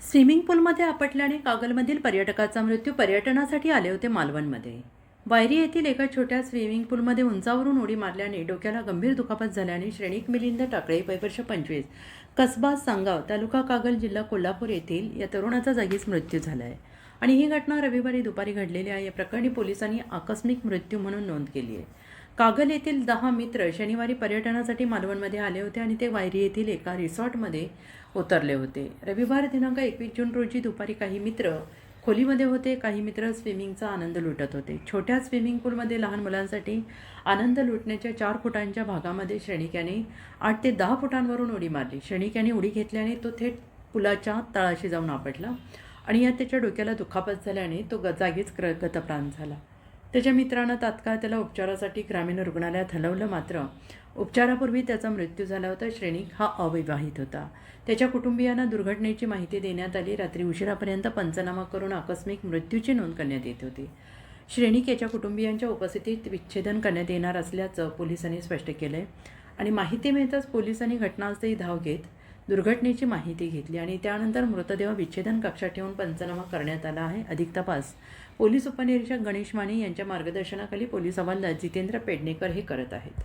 Swimming पूलमध्ये आपटल्याने कागलमधील पर्यटकाचा मृत्यू. पर्यटनासाठी आले होते मालवणमध्ये. वायरी येथील एका छोट्या स्विमिंग पूलमध्ये उंचावरून उडी मारल्याने डोक्याला गंभीर दुखापत झाल्याने श्रेणिक मिलिंद टाकळे, वय वर्ष 25, कसबा सांगाव, तालुका कागल, जिल्हा कोल्हापूर येथील या तरुणाचा जागीच मृत्यू झाला आहे. आणि ही घटना रविवारी दुपारी घडलेली आहे. या प्रकरणी पोलिसांनी आकस्मिक मृत्यू म्हणून नोंद केली आहे. कागल येथील 10 मित्र शनिवारी पर्यटनासाठी मालवणमध्ये आले होते आणि ते वायरी येथील एका रिसॉर्टमध्ये उतरले होते. रविवार दिनांक 21 जून रोजी दुपारी काही मित्र खोलीमध्ये होते. काही मित्र स्विमिंगचा आनंद लुटत होते. छोट्या स्विमिंग पूलमध्ये लहान मुलांसाठी आनंद लुटण्याच्या 4 फुटांच्या भागामध्ये श्रेणिक्याने 8 ते 10 फुटांवरून उडी मारली. श्रेणिक्याने उडी घेतल्याने तो थेट पुलाच्या तळाशी जाऊन आपटला आणि यात त्याच्या डोक्याला दुखापत झाल्याने तो जागीच गतप्राण झाला. त्याच्या मित्रानं तात्काळ त्याला उपचारासाठी ग्रामीण रुग्णालयात हलवलं, मात्र उपचारापूर्वी त्याचा मृत्यू झाला होता. श्रेणिक हा अविवाहित होता. त्याच्या कुटुंबियांना दुर्घटनेची माहिती देण्यात आली. रात्री उशिरापर्यंत पंचनामा करून आकस्मिक मृत्यूची नोंद करण्यात येत होती. श्रेणिक याच्या कुटुंबियांच्या उपस्थितीत विच्छेदन करण्यात येणार असल्याचं पोलिसांनी स्पष्ट केलं आहे. आणि माहिती मिळताच पोलिसांनी घटनास्थळी धाव घेत दुर्घटनेची माहिती घेतली आणि त्यानंतर मृतदेह विच्छेदन कक्षात ठेवून पंचनामा करण्यात आला आहे. अधिक तपास पोलीस उपनिरीक्षक गणेश माने यांच्या मार्गदर्शनाखाली पोलीस हवालदार जितेंद्र पेडणेकर हे करत आहेत.